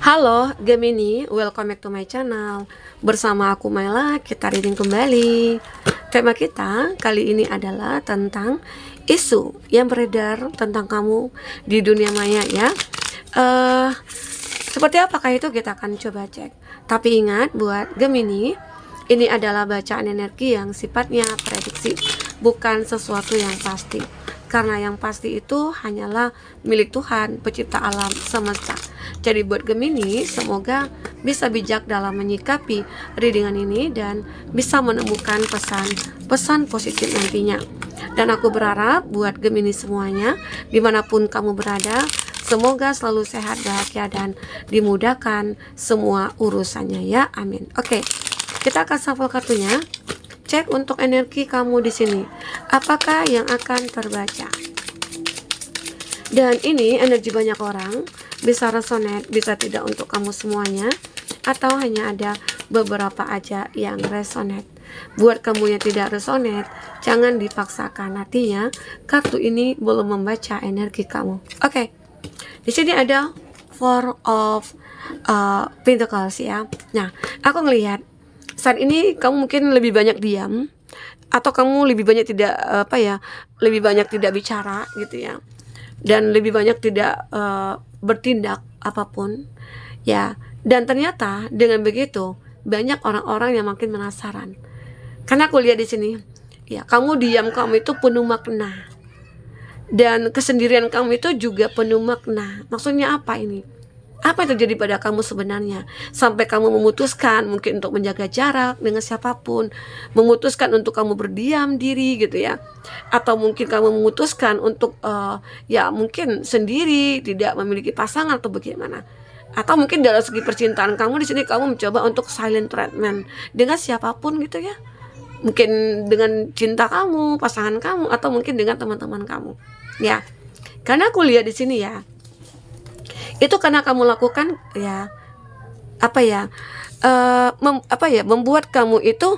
Halo Gemini, welcome back to my channel. Bersama aku Maila, kita reading kembali. Tema kita kali ini adalah tentang isu yang beredar tentang kamu di dunia maya ya. Seperti apakah itu kita akan coba cek. Tapi ingat buat Gemini, ini adalah bacaan energi yang sifatnya prediksi, bukan sesuatu yang pasti. Karena yang pasti itu hanyalah milik Tuhan, pencipta alam semesta. Jadi buat Gemini, semoga bisa bijak dalam menyikapi readingan ini dan bisa menemukan pesan-pesan positif nantinya. Dan aku berharap buat Gemini semuanya, dimanapun kamu berada, semoga selalu sehat, bahagia, dan dimudahkan semua urusannya ya, amin. Oke, kita akan shuffle kartunya. Cek untuk energi kamu di sini. Apakah yang akan terbaca? Dan ini energi banyak orang, bisa resonate, bisa tidak untuk kamu semuanya, atau hanya ada beberapa aja yang resonate. Buat kamu yang tidak resonate, jangan dipaksakan. Artinya, kartu ini belum membaca energi kamu. Oke. Di sini ada Four of Pentacles ya. Nah, aku ngelihat saat ini kamu mungkin lebih banyak diam, atau kamu lebih banyak tidak lebih banyak tidak bicara gitu ya, dan lebih banyak tidak bertindak apapun ya. Dan ternyata dengan begitu banyak orang-orang yang makin penasaran, karena aku lihat di sini ya, kamu diam kamu itu penuh makna, dan kesendirian kamu itu juga penuh makna. Maksudnya apa ini? Apa yang terjadi pada kamu sebenarnya sampai kamu memutuskan mungkin untuk menjaga jarak dengan siapapun, memutuskan untuk kamu berdiam diri gitu ya, atau mungkin kamu memutuskan untuk ya mungkin sendiri, tidak memiliki pasangan atau bagaimana, atau mungkin dalam segi percintaan kamu di sini kamu mencoba untuk silent treatment dengan siapapun gitu ya, mungkin dengan cinta kamu, pasangan kamu, atau mungkin dengan teman-teman kamu ya. Karena aku lihat di sini ya, itu karena kamu lakukan ya membuat kamu itu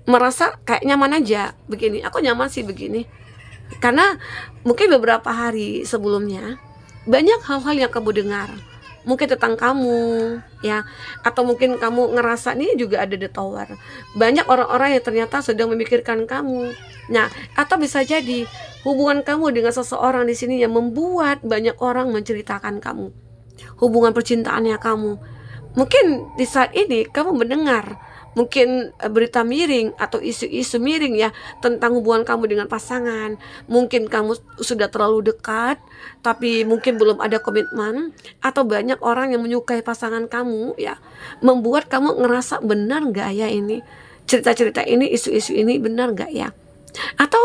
merasa kayak nyaman aja begini. Aku nyaman sih begini, karena mungkin beberapa hari sebelumnya banyak hal-hal yang kamu dengar mungkin tentang kamu ya, atau mungkin kamu ngerasa nih juga ada the tower, banyak orang-orang yang ternyata sedang memikirkan kamu. Nah, atau bisa jadi hubungan kamu dengan seseorang di sini yang membuat banyak orang menceritakan kamu, hubungan percintaannya kamu. Mungkin di saat ini kamu mendengar mungkin berita miring atau isu-isu miring ya tentang hubungan kamu dengan pasangan. Mungkin kamu sudah terlalu dekat tapi mungkin belum ada komitmen, atau banyak orang yang menyukai pasangan kamu ya, membuat kamu ngerasa benar gak ya ini cerita-cerita ini, isu-isu ini benar gak ya. Atau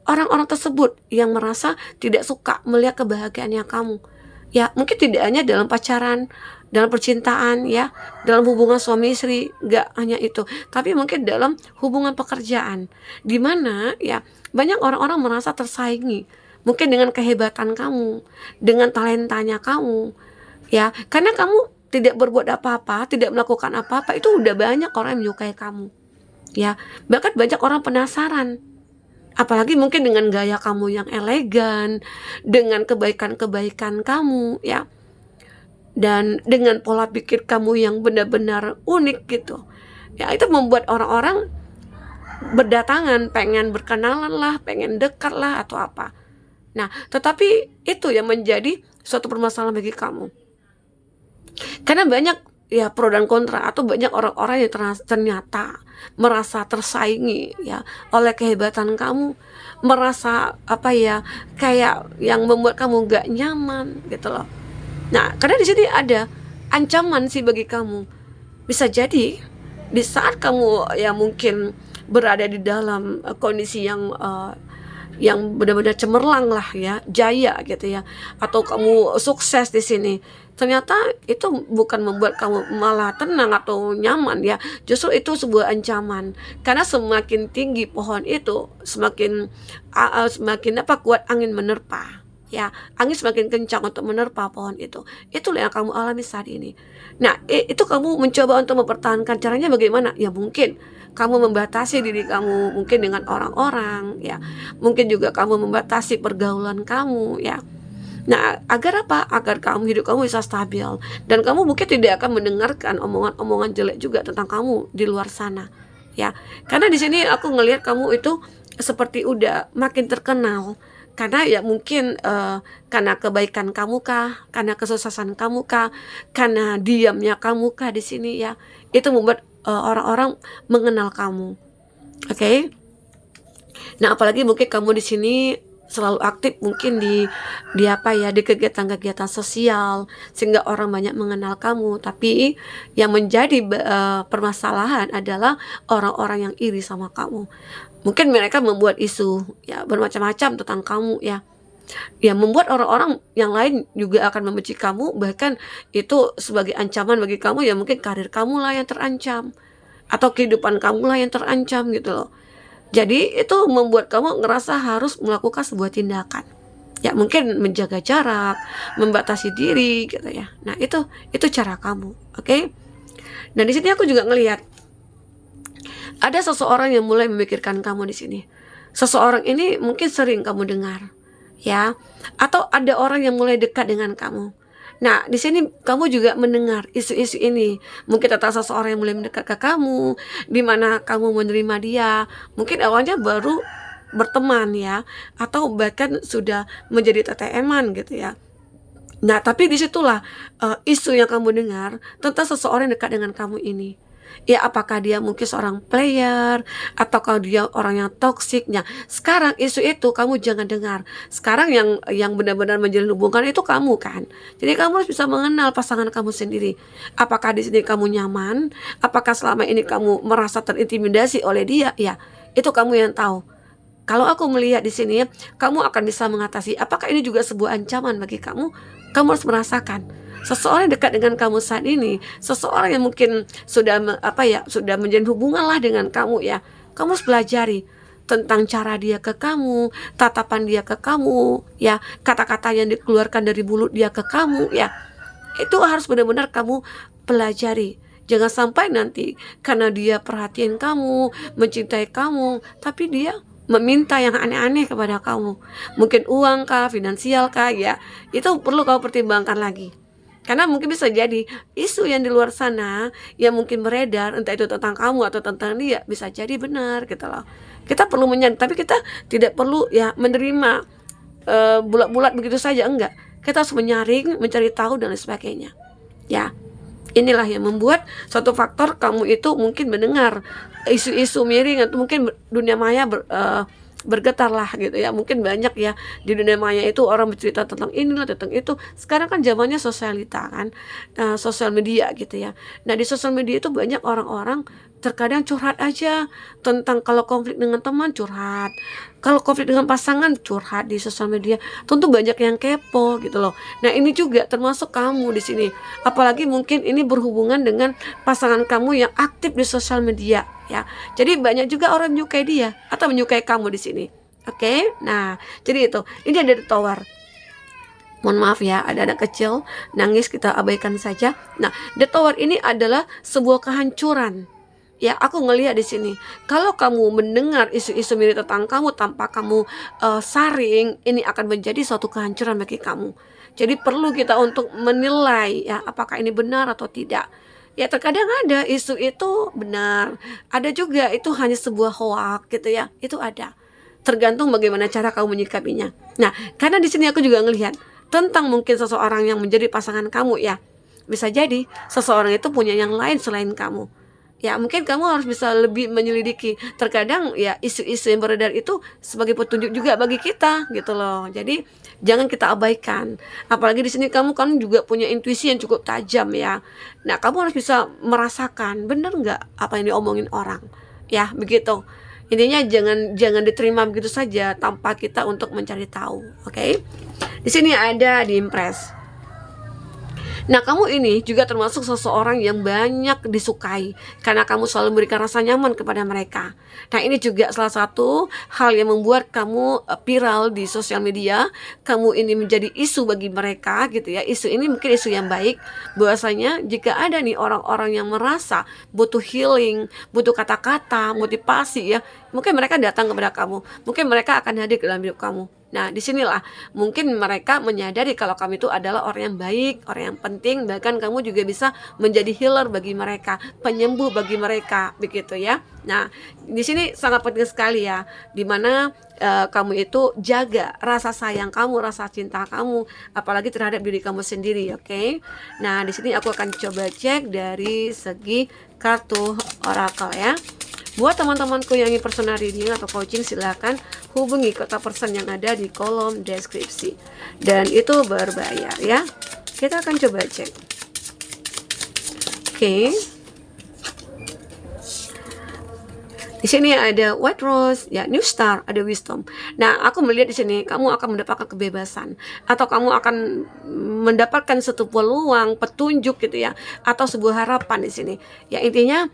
orang-orang tersebut yang merasa tidak suka melihat kebahagiaannya kamu ya, mungkin tidak hanya dalam pacaran, dalam percintaan ya, dalam hubungan suami istri, gak hanya itu, tapi mungkin dalam hubungan pekerjaan, di mana ya banyak orang-orang merasa tersaingi mungkin dengan kehebatan kamu, dengan talentanya kamu ya. Karena kamu tidak berbuat apa-apa, tidak melakukan apa-apa, itu udah banyak orang yang menyukai kamu ya. Bahkan banyak orang penasaran, apalagi mungkin dengan gaya kamu yang elegan, dengan kebaikan-kebaikan kamu ya, dan dengan pola pikir kamu yang benar-benar unik gitu ya. Itu membuat orang-orang berdatangan, pengen berkenalan lah, pengen dekat lah atau apa. Nah, tetapi itu yang menjadi suatu permasalahan bagi kamu, karena banyak ya pro dan kontra, atau banyak orang-orang yang ternyata merasa tersaingi ya oleh kehebatan kamu, merasa kayak yang membuat kamu gak nyaman gitu loh. Nah, karena di sini ada ancaman sih bagi kamu. Bisa jadi di saat kamu ya mungkin berada di dalam kondisi yang benar-benar cemerlang lah ya, jaya gitu ya, atau kamu sukses di sini, ternyata itu bukan membuat kamu malah tenang atau nyaman ya, justru itu sebuah ancaman. Karena semakin tinggi pohon itu, semakin kuat angin menerpa ya, angin semakin kencang untuk menerpa pohon itu. Itulah yang kamu alami saat ini. Nah, itu kamu mencoba untuk mempertahankan. Caranya bagaimana? Ya mungkin kamu membatasi diri kamu mungkin dengan orang-orang ya, mungkin juga kamu membatasi pergaulan kamu ya, Nah, agar apa? Agar hidup kamu bisa stabil, dan kamu mungkin tidak akan mendengarkan omongan-omongan jelek juga tentang kamu di luar sana, ya. Karena di sini aku ngelihat kamu itu seperti udah makin terkenal, karena ya mungkin karena kebaikan kamu kah, karena kesuksesan kamu kah, karena diamnya kamu kah di sini, ya. Itu membuat orang-orang mengenal kamu. Oke. Nah, apalagi mungkin kamu di sini selalu aktif mungkin di apa ya, di kegiatan-kegiatan sosial, sehingga orang banyak mengenal kamu. Tapi yang menjadi permasalahan adalah orang-orang yang iri sama kamu. Mungkin mereka membuat isu ya bermacam-macam tentang kamu, ya. Ya, membuat orang-orang yang lain juga akan membenci kamu, bahkan itu sebagai ancaman bagi kamu, ya mungkin karir kamu lah yang terancam, atau kehidupan kamu lah yang terancam gitu loh. Jadi itu membuat kamu ngerasa harus melakukan sebuah tindakan. Ya mungkin menjaga jarak, membatasi diri gitu ya. Nah, itu cara kamu, oke? Dan di sini aku juga ngelihat ada seseorang yang mulai memikirkan kamu di sini. Seseorang ini mungkin sering kamu dengar, ya. Atau ada orang yang mulai dekat dengan kamu. Nah, di sini kamu juga mendengar isu-isu ini. Mungkin tentang seseorang yang mulai mendekat ke kamu, di mana kamu menerima dia. Mungkin awalnya baru berteman, ya, atau bahkan sudah menjadi TTM-an gitu ya. Nah, tapi disitulah isu yang kamu dengar tentang seseorang yang dekat dengan kamu ini. Ya, apakah dia mungkin seorang player, ataukah dia orang yang toksik. Nah, sekarang isu itu kamu jangan dengar. Sekarang yang benar-benar menjalin hubungan itu kamu kan. Jadi kamu harus bisa mengenal pasangan kamu sendiri. Apakah di sini kamu nyaman? Apakah selama ini kamu merasa terintimidasi oleh dia? Ya, itu kamu yang tahu. Kalau aku melihat di sini, kamu akan bisa mengatasi. Apakah ini juga sebuah ancaman bagi kamu? Kamu harus merasakan seseorang yang dekat dengan kamu saat ini, seseorang yang mungkin sudah sudah menjalin hubungan lah dengan kamu, ya. Kamu harus pelajari tentang cara dia ke kamu, tatapan dia ke kamu, ya, kata-kata yang dikeluarkan dari mulut dia ke kamu, ya. Itu harus benar-benar kamu pelajari. Jangan sampai nanti karena dia perhatian kamu, mencintai kamu, tapi dia meminta yang aneh-aneh kepada kamu. Mungkin uang kah, finansial kah, ya. Itu perlu kamu pertimbangkan lagi. Karena mungkin bisa jadi isu yang di luar sana yang mungkin beredar, entah itu tentang kamu atau tentang dia, bisa jadi benar gitu loh. Kita perlu tapi kita tidak perlu ya menerima bulat-bulat begitu saja, enggak. Kita harus menyaring, mencari tahu dan lain sebagainya. Ya, inilah yang membuat suatu faktor kamu itu mungkin mendengar isu-isu miring, atau mungkin dunia maya bergetar lah gitu ya. Mungkin banyak ya di dunia maya itu orang bercerita tentang inilah, tentang itu. Sekarang kan zamannya sosialita kan, sosial media gitu ya. Nah, di sosial media itu banyak orang-orang terkadang curhat aja tentang, kalau konflik dengan teman curhat, kalau konflik dengan pasangan curhat di sosial media. Tentu banyak yang kepo gitu loh. Nah, ini juga termasuk kamu di sini. Apalagi mungkin ini berhubungan dengan pasangan kamu yang aktif di sosial media, ya. Jadi banyak juga orang menyukai dia atau menyukai kamu di sini. Oke? Nah, jadi itu. Ini ada The Tower. Mohon maaf ya, ada anak kecil nangis, kita abaikan saja. Nah, The Tower ini adalah sebuah kehancuran. Ya, aku ngelihat di sini. Kalau kamu mendengar isu-isu miring tentang kamu tanpa kamu saring, ini akan menjadi suatu kehancuran bagi kamu. Jadi perlu kita untuk menilai ya, apakah ini benar atau tidak. Ya, terkadang ada isu itu benar, ada juga itu hanya sebuah hoak gitu ya. Itu ada. Tergantung bagaimana cara kamu menyikapinya. Nah, karena di sini aku juga ngelihat tentang mungkin seseorang yang menjadi pasangan kamu, ya. Bisa jadi seseorang itu punya yang lain selain kamu. Ya, mungkin kamu harus bisa lebih menyelidiki. Terkadang ya isu-isu yang beredar itu sebagai petunjuk juga bagi kita gitu loh. Jadi jangan kita abaikan. Apalagi di sini kamu kan juga punya intuisi yang cukup tajam, ya. Nah, kamu harus bisa merasakan benar nggak apa yang diomongin orang. Ya, begitu. Intinya jangan diterima begitu saja tanpa kita untuk mencari tahu. Oke? Di sini ada di Impress. Nah, kamu ini juga termasuk seseorang yang banyak disukai karena kamu selalu memberikan rasa nyaman kepada mereka. Nah, ini juga salah satu hal yang membuat kamu viral di sosial media. Kamu ini menjadi isu bagi mereka gitu ya. Isu ini mungkin isu yang baik. Bahwasanya jika ada nih orang-orang yang merasa butuh healing, butuh kata-kata, motivasi ya, mungkin mereka datang kepada kamu. Mungkin mereka akan hadir ke dalam hidup kamu. Nah, disinilah mungkin mereka menyadari kalau kamu itu adalah orang yang baik, orang yang penting, bahkan kamu juga bisa menjadi healer bagi mereka, penyembuh bagi mereka, begitu ya. Nah, di sini sangat penting sekali ya, dimana kamu itu jaga rasa sayang kamu, rasa cinta kamu, apalagi terhadap diri kamu sendiri, oke? Nah, di sini aku akan coba cek dari segi kartu oracle ya. Buat teman-temanku yang ingin personal reading atau coaching, silahkan hubungi kontak person yang ada di kolom deskripsi. Dan itu berbayar ya. Kita akan coba cek. Oke. Di sini ada White Rose, ya, New Star, ada Wisdom. Nah, aku melihat di sini kamu akan mendapatkan kebebasan, atau kamu akan mendapatkan satu peluang, petunjuk gitu ya, atau sebuah harapan di sini. Ya, intinya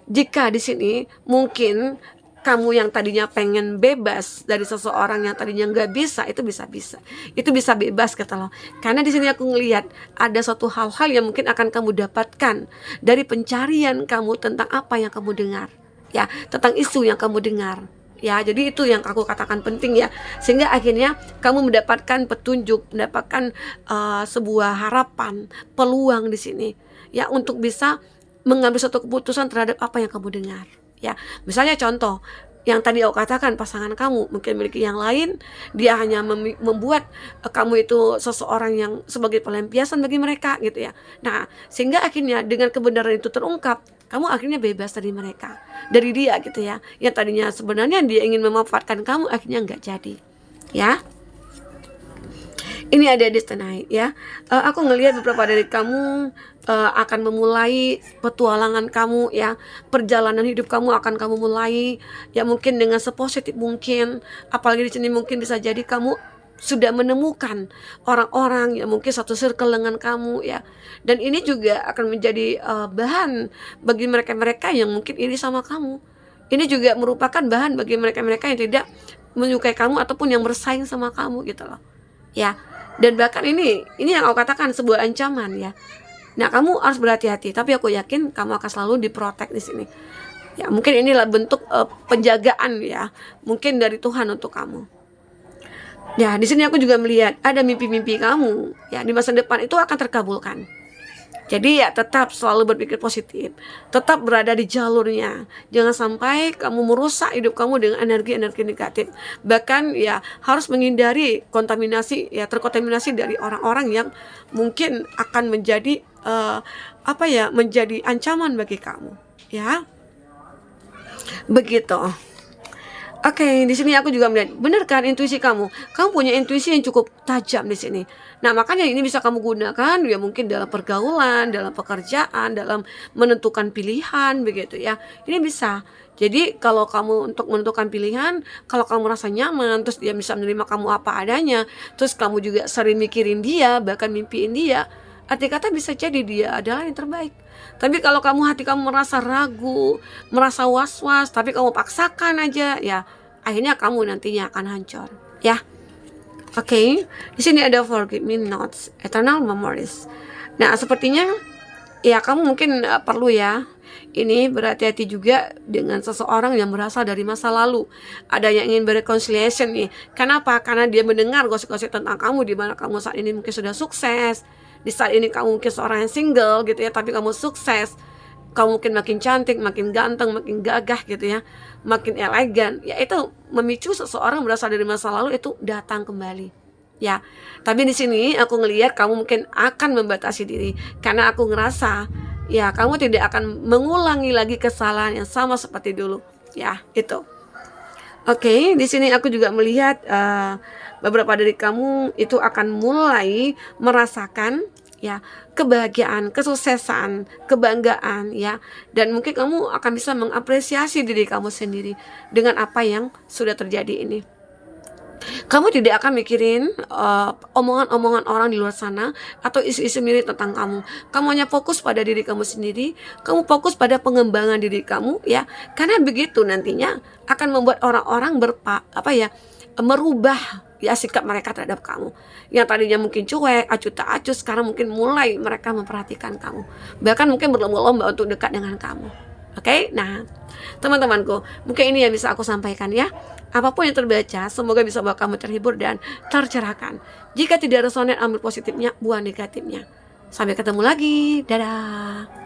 jika di sini mungkin kamu yang tadinya pengen bebas dari seseorang yang tadinya nggak bisa, itu bisa bebas kata lo. Karena di sini aku ngelihat ada suatu hal-hal yang mungkin akan kamu dapatkan dari pencarian kamu tentang apa yang kamu dengar, ya, tentang isu yang kamu dengar. Ya, jadi itu yang aku katakan penting ya, sehingga akhirnya kamu mendapatkan petunjuk, mendapatkan sebuah harapan, peluang di sini, ya, untuk bisa mengambil suatu keputusan terhadap apa yang kamu dengar. Ya, misalnya contoh yang tadi aku katakan, pasangan kamu mungkin memiliki yang lain, dia hanya membuat kamu itu seseorang yang sebagai pelampiasan bagi mereka gitu ya. Nah, sehingga akhirnya dengan kebenaran itu terungkap, kamu akhirnya bebas dari mereka, dari dia gitu ya. Yang tadinya sebenarnya dia ingin memanfaatkan kamu, akhirnya nggak jadi. Ya. Ini ada Destiny ya. Aku ngelihat beberapa dari kamu akan memulai petualangan kamu ya. Perjalanan hidup kamu akan kamu mulai ya, mungkin dengan sepositif mungkin. Apalagi di sini mungkin bisa jadi kamu sudah menemukan orang-orang yang mungkin satu circle dengan kamu ya. Dan ini juga akan menjadi bahan bagi mereka-mereka yang mungkin iri sama kamu. Ini juga merupakan bahan bagi mereka-mereka yang tidak menyukai kamu ataupun yang bersaing sama kamu gitu loh. Ya. Dan bahkan ini yang aku katakan sebuah ancaman ya. Nah, kamu harus berhati-hati, tapi aku yakin kamu akan selalu diprotek di sini. Ya, mungkin inilah bentuk penjagaan ya, mungkin dari Tuhan untuk kamu. Ya, di sini aku juga melihat ada mimpi-mimpi kamu ya di masa depan itu akan terkabulkan. Jadi ya tetap selalu berpikir positif, tetap berada di jalurnya. Jangan sampai kamu merusak hidup kamu dengan energi-energi negatif. Bahkan ya harus menghindari kontaminasi ya, terkontaminasi dari orang-orang yang mungkin akan menjadi menjadi ancaman bagi kamu, ya. Begitu. Oke, di sini aku juga melihat, benar kan intuisi kamu? Kamu punya intuisi yang cukup tajam di sini. Nah, makanya ini bisa kamu gunakan ya mungkin dalam pergaulan, dalam pekerjaan, dalam menentukan pilihan begitu ya. Ini bisa. Jadi kalau kamu untuk menentukan pilihan, kalau kamu merasa nyaman, terus dia bisa menerima kamu apa adanya, terus kamu juga sering mikirin dia, bahkan mimpiin dia, arti kata bisa jadi dia adalah yang terbaik. Tapi kalau hati kamu merasa ragu, merasa was-was, tapi kamu paksakan aja, ya akhirnya kamu nantinya akan hancur, ya. Oke, di sini ada Forgive Me Nots, Eternal Memories. Nah, sepertinya ya kamu mungkin perlu ya. Ini berhati-hati juga dengan seseorang yang berasal dari masa lalu. Ada yang ingin bereconciliation nih. Kenapa? Karena dia mendengar gosip-gosip tentang kamu, di mana kamu saat ini mungkin sudah sukses. Di saat ini kamu mungkin seorang yang single gitu ya, tapi kamu sukses. Kamu mungkin makin cantik, makin ganteng, makin gagah gitu ya, makin elegan. Ya itu memicu seseorang berasal dari masa lalu itu datang kembali. Ya, tapi di sini aku ngelihat kamu mungkin akan membatasi diri karena aku ngerasa ya kamu tidak akan mengulangi lagi kesalahan yang sama seperti dulu. Ya, itu. Oke, di sini aku juga melihat beberapa dari kamu itu akan mulai merasakan ya kebahagiaan, kesuksesan, kebanggaan ya, dan mungkin kamu akan bisa mengapresiasi diri kamu sendiri dengan apa yang sudah terjadi ini. Kamu tidak akan mikirin omongan-omongan orang di luar sana atau isu-isu miring tentang kamu. Kamu hanya fokus pada diri kamu sendiri. Kamu fokus pada pengembangan diri kamu ya, karena begitu nantinya akan membuat orang-orang merubah ya sikap mereka terhadap kamu. Yang tadinya mungkin cuek, acuh tak acuh, sekarang mungkin mulai mereka memperhatikan kamu. Bahkan mungkin berlomba-lomba untuk dekat dengan kamu. Oke, nah teman-temanku, mungkin ini yang bisa aku sampaikan ya. Apapun yang terbaca, semoga bisa membuat kamu terhibur dan tercerahkan. Jika tidak resonate, ambil positifnya, buang negatifnya. Sampai ketemu lagi, dadah.